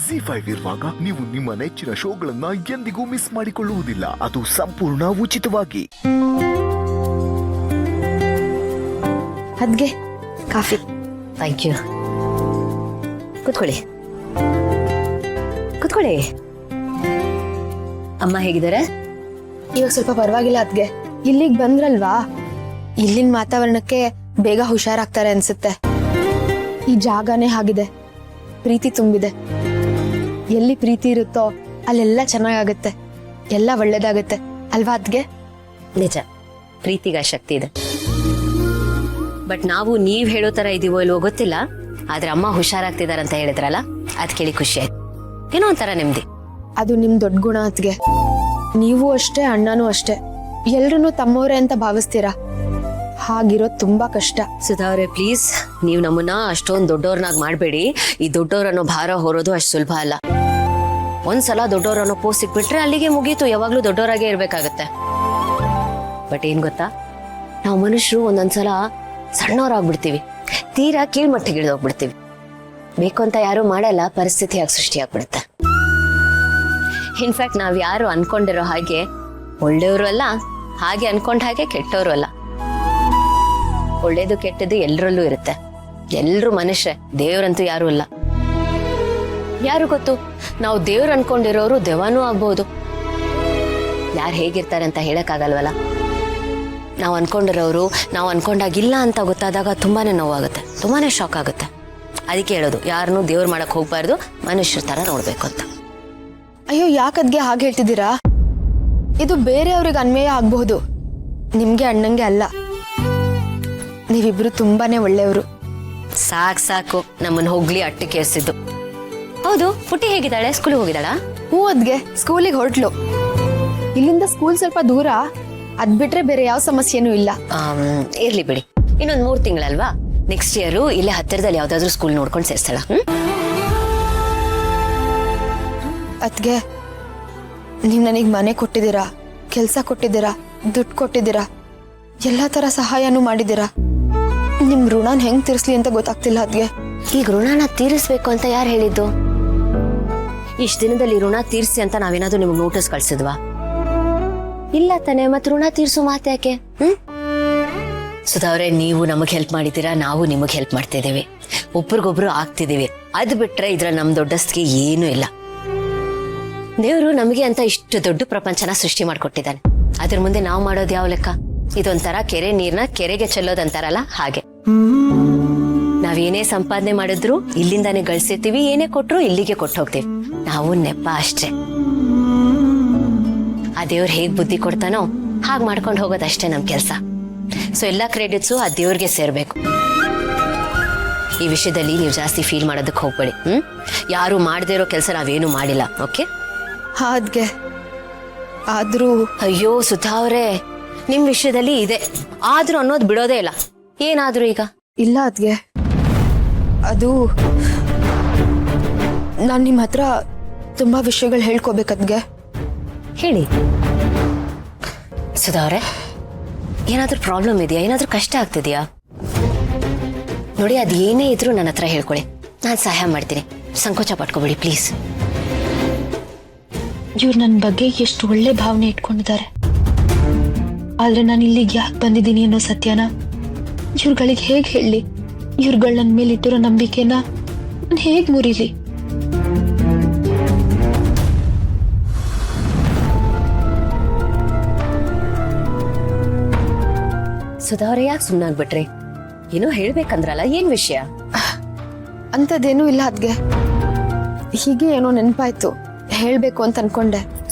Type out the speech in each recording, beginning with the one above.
ZEE5 ಇರುವಾಗ ನೀವು ನಿಮ್ಮ ನೆಚ್ಚಿನ ಶೋಗಳನ್ನ ಎಂದಿಗೂ ಮಿಸ್ ಮಾಡಿಕೊಳ್ಳುವುದಿಲ್ಲ. ಅದು ಸಂಪೂರ್ಣ ಉಚಿತವಾಗಿ. ಅದ್ಗೆ ಕಾಫಿ. Thank you. ಕೂತ್ಕೊಳ್ಳಿ ಕೂತ್ಕೊಳ್ಳಿ. ಅಮ್ಮ ಹೇಗಿದ್ದಾರೆ? ಇವಾಗ ಸ್ವಲ್ಪ ಪರವಾಗಿಲ್ಲ ಅದ್ಗೆ. ಇಲ್ಲಿಗೆ ಬಂದ್ರಲ್ವಾ, ಇಲ್ಲಿನ ವಾತಾವರಣಕ್ಕೆ ಬೇಗ ಹುಷಾರಾಗ್ತಾರೆ ಅನ್ಸುತ್ತೆ. ಈ ಜಾಗನೇ ಆಗಿದೆ, ಪ್ರೀತಿ ತುಂಬಿದೆ. ಎಲ್ಲಿ ಪ್ರೀತಿ ಇರುತ್ತೋ ಅಲ್ಲೆಲ್ಲ ಚೆನ್ನಾಗಾಗತ್ತೆ, ಎಲ್ಲ ಒಳ್ಳೇದಾಗತ್ತೆ ಅಲ್ವಾ ಅದ್ಗೆ? ನಿಜ, ಪ್ರೀತಿಗ ಶಕ್ತಿ ಇದೆ. ಬಟ್ ನಾವು ನೀವ್ ಹೇಳೋ ತರ ಇದೀವೋ ಇಲ್ವೋ ಗೊತ್ತಿಲ್ಲ, ಆದ್ರೆ ಅಮ್ಮ ಹುಷಾರಾಗ್ತಿದಾರಂತ ಹೇಳಿದ್ರಲ್ಲ, ಅದ್ ಕೇಳಿ ಖುಷಿ ಆಯ್ತು. ಏನೋ ಒಂಥರ ನೆಮ್ಮದಿ. ಅದು ನಿಮ್ ದೊಡ್ಡ ಗುಣ ಅದ್ಗೆ. ನೀವು ಅಷ್ಟೇ, ಅಣ್ಣನೂ ಅಷ್ಟೇ, ಎಲ್ರೂ ತಮ್ಮವ್ರೆ ಅಂತ ಭಾವಿಸ್ತೀರಾ. ಹಾಗಿರೋದು ತುಂಬಾ ಕಷ್ಟ. ಸುಧಾ ಅವ್ರೆ, ಪ್ಲೀಸ್ ನೀವು ನಮ್ಮನ್ನ ಅಷ್ಟೊಂದು ದೊಡ್ಡವ್ರನ್ನಾಗಿ ಮಾಡಬೇಡಿ. ಈ ದೊಡ್ಡವ್ರನ್ನೋ ಭಾರ ಹೊರೋದು ಅಷ್ಟು ಸುಲಭ ಅಲ್ಲ. ಒಂದ್ಸಲ ದೊಡ್ಡವ್ರನ್ನೋ ಪೋಸ್ಟ್ ಸಿಕ್ಬಿಟ್ರೆ ಅಲ್ಲಿಗೆ ಮುಗೀತು, ಯಾವಾಗ್ಲೂ ದೊಡ್ಡವರಾಗೇ ಇರ್ಬೇಕಾಗತ್ತೆ. ಬಟ್ ಏನ್ ಗೊತ್ತಾ, ನಾವು ಮನುಷ್ಯರು ಒಂದೊಂದ್ಸಲ ಸಣ್ಣವರಾಗ್ಬಿಡ್ತೀವಿ, ತೀರಾ ಕೀಳ್ಮಟ್ಟಿಗೆ ಇಳಿದೋಗ್ಬಿಡ್ತೀವಿ. ಬೇಕು ಅಂತ ಯಾರು ಮಾಡಲ್ಲ, ಪರಿಸ್ಥಿತಿಯಾಗಿ ಸೃಷ್ಟಿಯಾಗ್ಬಿಡುತ್ತೆ. ಇನ್ಫ್ಯಾಕ್ಟ್ ನಾವ್ ಯಾರು ಅನ್ಕೊಂಡಿರೋ ಹಾಗೆ ಒಳ್ಳೆಯವರು ಅಲ್ಲ, ಹಾಗೆ ಅನ್ಕೊಂಡ ಹಾಗೆ ಕೆಟ್ಟವರು ಅಲ್ಲ. ಒಳ್ಳೇದು ಕೆಟ್ಟದ್ದು ಎಲ್ಲರಲ್ಲೂ ಇರುತ್ತೆ. ಎಲ್ರು ಮನುಷ್ಯ, ದೇವ್ರಂತೂ ಯಾರು ಅಲ್ಲ. ಯಾರು ಗೊತ್ತು, ನಾವು ದೇವ್ರು ಅನ್ಕೊಂಡಿರೋರು ದೆವ್ವನೂ ಆಗ್ಬಹುದು. ಯಾರು ಹೇಗಿರ್ತಾರೆ ಅಂತ ಹೇಳಕ್ಕಾಗಲ್ವಲ್ಲ. ನಾವು ಅನ್ಕೊಂಡಿರೋರು ನಾವು ಅನ್ಕೊಂಡಾಗಿಲ್ಲ ಅಂತ ಗೊತ್ತಾದಾಗ ತುಂಬಾನೇ ನೋವಾಗುತ್ತೆ, ತುಂಬಾನೇ ಶಾಕ್ ಆಗುತ್ತೆ. ಅದಕ್ಕೆ ಹೇಳೋದು, ಯಾರನ್ನೂ ದೇವ್ರು ಮಾಡಕ್ ಹೋಗ್ಬಾರ್ದು, ಮನುಷ್ಯರ ತರ ನೋಡ್ಬೇಕು ಅಂತ. ಅಯ್ಯೋ, ಯಾಕದ್ಗೆ ಹಾಗೆ ಹೇಳ್ತಿದ್ದೀರಾ? ಇದು ಬೇರೆಯವ್ರಿಗೆ ಅನ್ವಯ ಆಗ್ಬಹುದು, ನಿಮ್ಗೆ ಅಣ್ಣಂಗೆ ಅಲ್ಲ. ನೀವಿಬ್ರು ತುಂಬಾನೇ ಒಳ್ಳೆಯವರು. ಸಾಕು ಸಾಕು, ನಮ್ಮನ್ನ ಹೋಗ್ಲಿ ಅಟ್ಟಿಕೇರಿಸಿದ್ದು. ಹೌದು, ಪುಟ್ಟಿ ಹೇಗಿದ್ದಾಳೆ? ಸ್ಕೂಲಿಗೆ ಹೋಗಿದ್ದಾಳಾ? ಹ್ಞೂ ಅದ್ಗೆ, ಸ್ಕೂಲಿಗೆ ಹೊರಟ್ಲು. ಇಲ್ಲಿಂದ ಸ್ಕೂಲ್ ಸ್ವಲ್ಪ ದೂರ, ಅದ್ ಬಿಟ್ರೆ ಬೇರೆ ಯಾವ ಸಮಸ್ಯೆನೂ ಇಲ್ಲ. ಇರ್ಲಿ ಬಿಡಿ, ಇನ್ನೊಂದ್ 3 ತಿಂಗಳಲ್ವಾ, ನೆಕ್ಸ್ಟ್ ಇಯರ್ ಇಲ್ಲೇ ಹತ್ತಿರದಲ್ಲಿ ಯಾವ್ದಾದ್ರು ಸ್ಕೂಲ್ ನೋಡ್ಕೊಂಡು ಸೇರ್ಸಳ. ಅದ್ಗೆ, ನೀವ್ ನನಗ್ ಮನೆ ಕೊಟ್ಟಿದ್ದೀರಾ, ಕೆಲ್ಸ ಕೊಟ್ಟಿದ್ದೀರಾ, ದುಡ್ಡು ಕೊಟ್ಟಿದ್ದೀರಾ, ಎಲ್ಲಾ ತರ ಸಹಾಯನೂ ಮಾಡಿದ್ದೀರಾ. ನಿಮ್ ಋಣನ್ ಹೆಂಗ್ ತೀರ್ಸ್ಲಿ ಅಂತ ಗೊತ್ತಾಗ್ತಿಲ್ಲ ಅದ್ಗೆ. ಈಗ ಋಣನ ತೀರಿಸ್ಬೇಕು ಅಂತ ಯಾರು ಹೇಳಿದ್ದು? ಇಷ್ಟ ದಿನದಲ್ಲಿ ಋಣ ತೀರ್ಸಿ ಅಂತ ನಾವೇನಾದ್ರೂ ನಿಮ್ಗೆ ನೋಟಿಸ್ ಕಳ್ಸಿದ್ವಾ? ಇಲ್ಲ ತಾನೆ, ಮತ್ ಋಣ ತೀರ್ಸು ಮಾತೆ ಯಾಕೆ? ಸುಧಾ ಅವ್ರೆ, ನೀವು ನಮಗ್ ಹೆಲ್ಪ್ ಮಾಡಿದ್ದೀರಾ, ನಾವು ನಿಮಗ್ ಹೆಲ್ಪ್ ಮಾಡ್ತಿದ್ದೀವಿ, ಒಬ್ರಿಗೊಬ್ರು ಆಗ್ತಿದೀವಿ. ಅದ್ ಬಿಟ್ರೆ ಇದ್ರ ನಮ್ ದೊಡ್ಡಸ್ತಿಗೆ ಏನೂ ಇಲ್ಲ. ದೇವ್ರು ನಮಗೆ ಅಂತ ಇಷ್ಟು ದೊಡ್ಡ ಪ್ರಪಂಚನ ಸೃಷ್ಟಿ ಮಾಡ್ಕೊಟ್ಟಿದ್ದಾನೆ. ಅದ್ರ ಮುಂದೆ ನಾವು ಮಾಡೋದು ಯಾವ ಲೆಕ್ಕ? ಇದೊಂಥರ ಕೆರೆ ನೀರ್ನ ಕೆರೆಗೆ ಚೆಲ್ಲೋದಂತಾರಲ್ಲ ಹಾಗೆ. ನಾವೇನೇ ಸಂಪಾದನೆ ಮಾಡಿದ್ರು ಇಲ್ಲಿಂದಾನೇ ಗಳಿಸಿರ್ತೀವಿ, ಏನೇ ಕೊಟ್ರು ಇಲ್ಲಿಗೆ ಕೊಟ್ಟು ಹೋಗ್ತೀವಿ. ನಾವು ನೆಪ ಅಷ್ಟೇ. ಆ ದೇವ್ರು ಹೇಗ್ ಬುದ್ಧಿ ಕೊಡ್ತಾನೋ ಹಾಗೆ ಮಾಡ್ಕೊಂಡು ಹೋಗೋದಷ್ಟೇ ನಮ್ ಕೆಲ್ಸ. ಸೊ ಎಲ್ಲಾ ಕ್ರೆಡಿಟ್ಸು ಆ ದೇವ್ರಿಗೆ ಸೇರ್ಬೇಕು. ಈ ವಿಷಯದಲ್ಲಿ ನೀವು ಜಾಸ್ತಿ ಫೀಲ್ ಮಾಡೋದಕ್ಕೆ ಹೋಗ್ಬೇಡಿ. ಯಾರು ಮಾಡದೇ ಇರೋ ಕೆಲಸ ನಾವೇನು ಮಾಡಿಲ್ಲ. ಓಕೆ? ಅದ್ಗೆ ಆದ್ರೂ ಅಯ್ಯೋ ಸುಧಾ ಅವ್ರೆ, ನಿಮ್ ವಿಷಯದಲ್ಲಿ ಇದೆ ಆದ್ರೂ ಅನ್ನೋದು ಬಿಡೋದೇ ಇಲ್ಲ. ಏನಾದ್ರೂ ಈಗ? ಇಲ್ಲ ಅದ್ಗೆ, ಅದು ನಾನ್ ನಿಮ್ ಹತ್ರ ತುಂಬಾ ವಿಷಯಗಳು ಹೇಳ್ಕೋಬೇಕದ್ಗೆ. ಹೇಳಿ ಸುಧಾ ಅವ್ರೆ, ಏನಾದ್ರೂ ಪ್ರಾಬ್ಲಮ್ ಇದೆಯಾ? ಏನಾದ್ರೂ ಕಷ್ಟ ಆಗ್ತಿದ್ಯಾ? ನೋಡಿ, ಅದ್ ಏನೇ ಇದ್ರೂ ನನ್ನ ಹತ್ರ ಹೇಳ್ಕೊಳ್ಳಿ, ನಾನು ಸಹಾಯ ಮಾಡ್ತೀನಿ. ಸಂಕೋಚ ಪಟ್ಕೋಬೇಡಿ ಪ್ಲೀಸ್. ಇವ್ರು ನನ್ನ ಬಗ್ಗೆ ಎಷ್ಟು ಒಳ್ಳೆ ಭಾವನೆ ಇಟ್ಕೊಂಡಿದ್ದಾರೆ, ಆದ್ರೆ ನಾನು ಇಲ್ಲಿಗೆ ಯಾಕೆ ಬಂದಿದ್ದೀನಿ ಅನ್ನೋ ಸತ್ಯನ ಇವ್ರುಗಳಿಗೆ ಹೇಗ್ ಹೇಳಿ? ಇವ್ರುಗಳ ನನ್ನ ಮೇಲೆ ಇಟ್ಟಿರೋ ನಂಬಿಕೆನ ನಾನು ಹೇಗ್ ಮುರಿಲಿ? ಸುಧಾ ಅವ್ರೆ, ಯಾಕೆ ಸುಮ್ಮನಾಗ್ಬಿಟ್ರಿ? ಏನೋ ಹೇಳ್ಬೇಕಂದ್ರಲ್ಲ, ಏನ್ ವಿಷಯ? ಅಂಥದ್ದೇನೂ ಇಲ್ಲ ಅದ್ಗೆ, ಹೀಗೆ ಏನೋ ನೆನಪಾಯ್ತು, ಹೇಳ್ಬೇಕು ಅಂತ ಅನ್ಕೊಂಡೆ.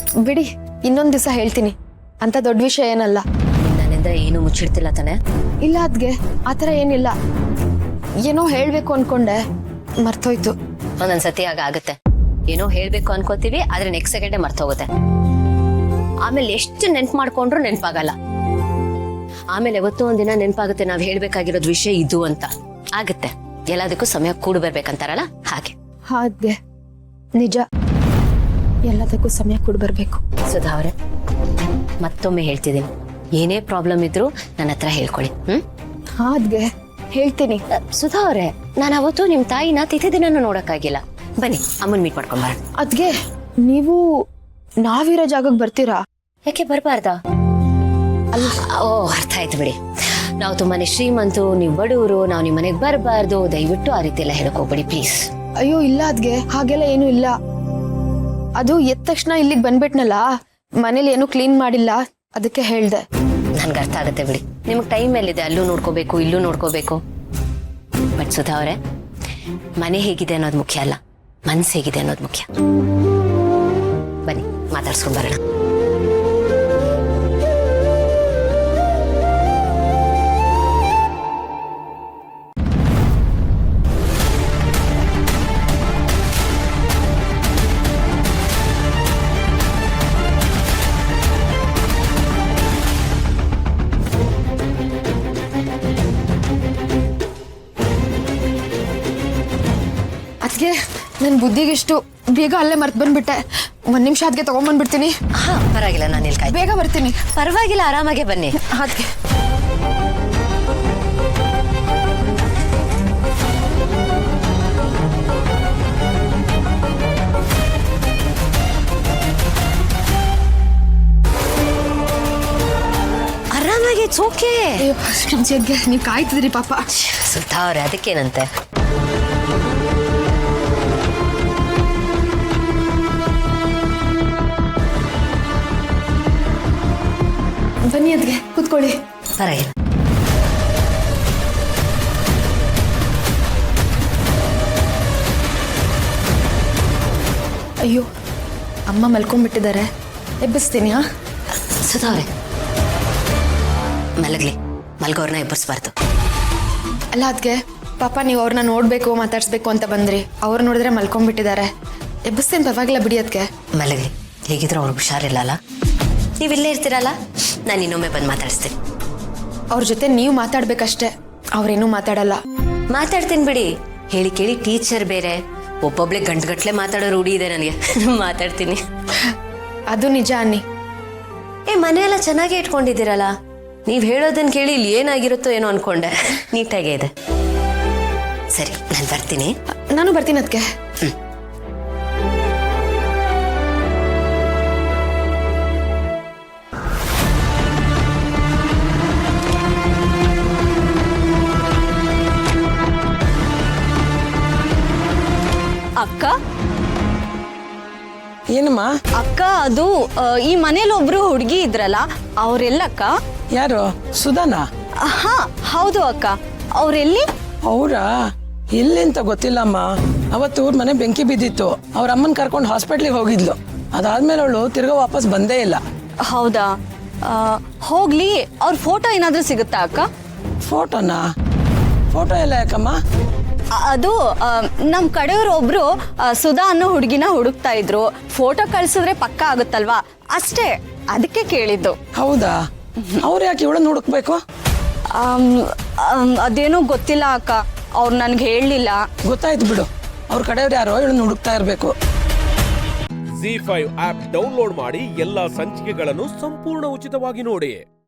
ಬಿಡಿ, ಇನ್ನೊಂದ್ ದಿವಸ ಹೇಳ್ತೀನಿ, ಅಂತ ದೊಡ್ಡ ವಿಷಯ ಏನಲ್ಲ. ನನ್ನಿಂದ ಏನು ಮುಚ್ಚಿಡ್ತಿಲ್ಲ ತಾನೆ? ಇಲ್ಲ ಅದ್ಗೆ, ಆತರ ಏನಿಲ್ಲ. ಏನೋ ಹೇಳ್ಬೇಕು ಅನ್ಕೊಂಡೆ, ಮರ್ತೋಯ್ತು. ಒಂದೊಂದ್ಸತಿ ಆಗುತ್ತೆ. ಏನೋ ಹೇಳ್ಬೇಕು ಅನ್ಕೋತೀವಿ, ಆದ್ರೆ ನೆಕ್ಸ್ಟ್ ಸೆಕೆಂಡೇ ಮರ್ತೋಗುತ್ತೆ. ಆಮೇಲೆ ಎಷ್ಟು ನೆನ್ಪು ಮಾಡ್ಕೊಂಡ್ರು ನೆನ್ಪಾಗಲ್ಲ. ಆಮೇಲೆ ಯಾವತ್ತೋ ಒಂದಿನ ನೆನ್ಪಾಗುತ್ತೆ, ನಾವ್ ಹೇಳ್ಬೇಕಾಗಿರೋದ್ ವಿಷಯ ಇದು ಅಂತ ಆಗುತ್ತೆ. ಎಲ್ಲದಕ್ಕೂ ಸಮಯ ಕೂಡ್ ಬರ್ಬೇಕಂತಾರಲ್ಲ ಹಾಗೆ. ಹಾಗೆ ನಿಜ, ಎಲ್ಲದಕ್ಕೂ ಸಮಯ ಕೂಡ್ ಬರ್ಬೇಕು. ಸುಧಾ ಅವ್ರೆ, ಮತ್ತೊಮ್ಮೆ ಹೇಳ್ತಿದ್ದೀನಿ, ಏನೇ ಪ್ರಾಬ್ಲಮ್ ಇದ್ರು ನನ್ನ ಹತ್ರ ಹೇಳ್ಕೊಳ್ಳಿ. ಹಾಗೆ ಹೇಳ್ತೀನಿ. ಸುಧಾ ಅವ್ರೆ, ನಾನು ಅವತ್ತು ನಿಮ್ ತಾಯಿನ ತಿಥಿ ದಿನನೂ ನೋಡಕ್ಕಾಗಿಲ್ಲ. ಬನ್ನಿ ಅಮ್ಮನ್ ಮೀಟ್ ಮಾಡ್ಕೊಂಡ್ ಬರೋಣ. ಅದ್ಗೆ ನೀವು ನಾವಿರೋ ಜಾಗಕ್ಕೆ ಬರ್ತೀರಾ? ಯಾಕೆ ಬರ್ಬಾರ್ದಾ? ಓ ಅರ್ಥ ಆಯ್ತು ಬಿಡಿ. ನಾವು ತುಂಬಾನೇ ಶ್ರೀಮಂತು, ನೀವು ಬಡವರು, ನಾವು ನಿಮ್ಮ ಮನೆಗೆ ಬರಬಾರ್ದು. ದಯವಿಟ್ಟು ಆ ರೀತಿ ಎಲ್ಲ ಹೇಳಕ್ ಹೋಗ್ಬೇಡಿ ಪ್ಲೀಸ್. ಅಯ್ಯೋ ಇಲ್ಲ ಅದ್ಗೆ, ಹಾಗೆಲ್ಲ ಏನು ಇಲ್ಲ. ಅದು ಎದ್ದ ತಕ್ಷಣ ಇಲ್ಲಿಗೆ ಬಂದ್ಬಿಟ್ನಲ್ಲ, ಮನೇಲಿ ಏನು ಕ್ಲೀನ್ ಮಾಡಿಲ್ಲ, ಅದಕ್ಕೆ ಹೇಳ್ದೆ. ನನ್ಗೆ ಅರ್ಥ ಆಗುತ್ತೆ ಬಿಡಿ, ನಿಮ್ಗೆ ಟೈಮ್ ಎಲ್ಲಿದೆ, ಅಲ್ಲೂ ನೋಡ್ಕೋಬೇಕು ಇಲ್ಲೂ ನೋಡ್ಕೋಬೇಕು. ಬಟ್ ಸುಧಾ ಅವರೇ, ಮನೆ ಹೇಗಿದೆ ಅನ್ನೋದು ಮುಖ್ಯ ಅಲ್ಲ, ಮನ್ಸು ಹೇಗಿದೆ ಅನ್ನೋದು ಮುಖ್ಯ. ಬನ್ನಿ ಮಾತಾಡ್ಸ್ಕೊಂಡ್ ಬರೋಣ. ಅದ್ಗೆ ನನ್ ಬುದ್ಧಿಗಿಷ್ಟು ಬೇಗ ಅಲ್ಲೇ ಮರ್ತ್ ಬಂದ್ಬಿಟ್ಟೆ. 1 ನಿಮಿಷ ಅದ್ಗೆ ತಗೊಂಡ್ಬಂದ್ಬಿಡ್ತೀನಿ. ಹಾ ಪರವಾಗಿಲ್ಲ, ನಾನು ಇಲ್ಲಿ ಕಾಯ್ತೀನಿ. ಬೇಗ ಬರ್ತೀನಿ. ಪರವಾಗಿಲ್ಲ, ಆರಾಮಾಗೆ ಬನ್ನಿ. ಅದ್ಗೆ ಆರಾಮಾಗಿ ಚೋಕೆ. ನೀವು ಕಾಯ್ತಿದ್ರಿ ಪಾಪ. ಸುಧಾ ಅವ್ರೆ, ಅದಕ್ಕೇನಂತೆ. ಬನ್ನಿ ಅದ್ಗೆ ಕೂತ್ಕೊಳ್ಳಿ. ಪರವಾಗಿಲ್ಲ. ಅಯ್ಯೋ ಅಮ್ಮ ಮಲ್ಕೊಂಡ್ಬಿಟ್ಟಿದ್ದಾರೆ, ಎಬ್ಬಿಸ್ತೀನಿ. ಹಾ ಸುಧಾ ಅವ್ರೆ, ಮಲಗ್ಲಿ, ಮಲ್ಗೋರ್ನ ಎಬ್ಬರಿಸ್ಬಾರ್ದು. ಅಲ್ಲ ಅದ್ಗೆ, ಪಾಪ ನೀವು ಅವ್ರನ್ನ ನೋಡ್ಬೇಕು ಮಾತಾಡ್ಸ್ಬೇಕು ಅಂತ ಬಂದ್ರಿ, ಅವ್ರು ನೋಡಿದ್ರೆ ಮಲ್ಕೊಂಡ್ಬಿಟ್ಟಿದ್ದಾರೆ. ಎಬ್ಬಿಸ್ತೇನೆ, ಪರವಾಗಿಲ್ಲ ಬಿಡಿ ಅದ್ಗೆ. ಮಲಗ್ಲಿ, ಹೇಗಿದ್ರು ಅವ್ರಿಗೆ ಹುಷಾರಿಲ್ಲ ಅಲ್ಲ, ನೀವು ಇಲ್ಲೇ ಇರ್ತೀರಲ್ಲ, ನಾನು ಇನ್ನೊಮ್ಮೆ ಬಂದು ಮಾತಾಡಿಸ್ತೀನಿ. ಅವ್ರ ಜೊತೆ ನೀವು ಮಾತಾಡ್ಬೇಕಷ್ಟೇ, ಅವ್ರೇನೂ ಮಾತಾಡಲ್ಲ. ಮಾತಾಡ್ತೀನಿ ಬಿಡಿ, ಹೇಳಿ ಕೇಳಿ ಟೀಚರ್ ಬೇರೆ, ಒಬ್ಬೊಬ್ಳೆ ಗಂಟುಗಟ್ಲೆ ಮಾತಾಡೋ ರೂಢಿ ಇದೆ ನನಗೆ. ಮಾತಾಡ್ತೀನಿ. ಅದು ನಿಜ ಅನ್ನಿ. ಮನೆಯೆಲ್ಲ ಚೆನ್ನಾಗಿ ಇಟ್ಕೊಂಡಿದ್ದೀರಲ್ಲ, ನೀವು ಹೇಳೋದನ್ನ ಕೇಳಿ ಇಲ್ಲಿ ಏನಾಗಿರುತ್ತೋ ಏನೋ ಅನ್ಕೊಂಡೆ. ನೀಟಾಗೇ ಇದೆ. ಸರಿ, ನಾನು ಬರ್ತೀನಿ. ನಾನು ಬರ್ತೀನಿ ಅದಕ್ಕೆ. ಅಕ್ಕ, ಏನಮ್ಮ? ಅಕ್ಕ ಅದು ಈ ಮನೇಲಿ ಒಬ್ರು ಹುಡುಗಿ ಇದ್ರಲ್ಲ, ಅವ್ರೆಲ್ಲಕ್ಕ? ಯಾರು? ಸುಧಾನಾ? ಹಾ ಹೌದು ಅಕ್ಕ, ಅವ್ರೆಲ್ಲಿ? ಅವ್ರಾ? ಎಲ್ಲಿ ಅಂತ ಗೊತ್ತಿಲ್ಲಮ್ಮ. ಅವತ್ತು ಅವ್ರ ಮನೆ ಬೆಂಕಿ ಬಿದ್ದಿತ್ತು, ಅವ್ರ ಅಮ್ಮನ್ ಕರ್ಕೊಂಡು ಹಾಸ್ಪಿಟ್ಲಿಗೆ ಹೋಗಿದ್ಲು. ಅದಾದ್ಮೇಲೆ ಅವಳು ತಿರ್ಗಾ ವಾಪಸ್ ಬಂದೇ ಇಲ್ಲ. ಹೌದಾ? ಹೋಗ್ಲಿ, ಅವ್ರ ಫೋಟೋ ಏನಾದ್ರೂ ಸಿಗುತ್ತಾ ಅಕ್ಕ? ಫೋಟೋನಾ? ಫೋಟೋ ಎಲ್ಲ ಯಾಕಮ್ಮ? ಅದು ನಮ್ ಕಡೆಯವ್ರು ಒಬ್ರು ಸುಧಾ ಅನ್ನೋ ಹುಡುಗಿನ ಹುಡುಕ್ತಾ ಇದ್ರು. ಫೋಟೋ ಕಳ್ಸಿದ್ರೆ ಪಕ್ಕ ಆಗುತ್ತಲ್ವಾ, ಅಷ್ಟೇ, ಅದಕ್ಕೆ ಕೇಳಿದ್ದು. ಹೌದಾ? ಅವ್ರು ಯಾಕೆ ಇವಳನ್ನ ಹುಡುಕ್ಬೇಕು? ಅದೇನೋ ಗೊತ್ತಿಲ್ಲ ಅಕ್ಕ, ಅವ್ರು ನನ್ಗೆ ಹೇಳಲಿಲ್ಲ. ಗೊತ್ತಾಯ್ತು ಬಿಡು, ಅವ್ರ ಕಡೆಯವ್ರು ಯಾರೋ ಇವಳನ್ನ ಹುಡುಕ್ತಾ ಇರ್ಬೇಕು. ZEE5 ಆಪ್ ಡೌನ್ಲೋಡ್ ಮಾಡಿ ಎಲ್ಲಾ ಸಂಚಿಕೆಗಳನ್ನು ಸಂಪೂರ್ಣ ಉಚಿತವಾಗಿ ನೋಡಿ.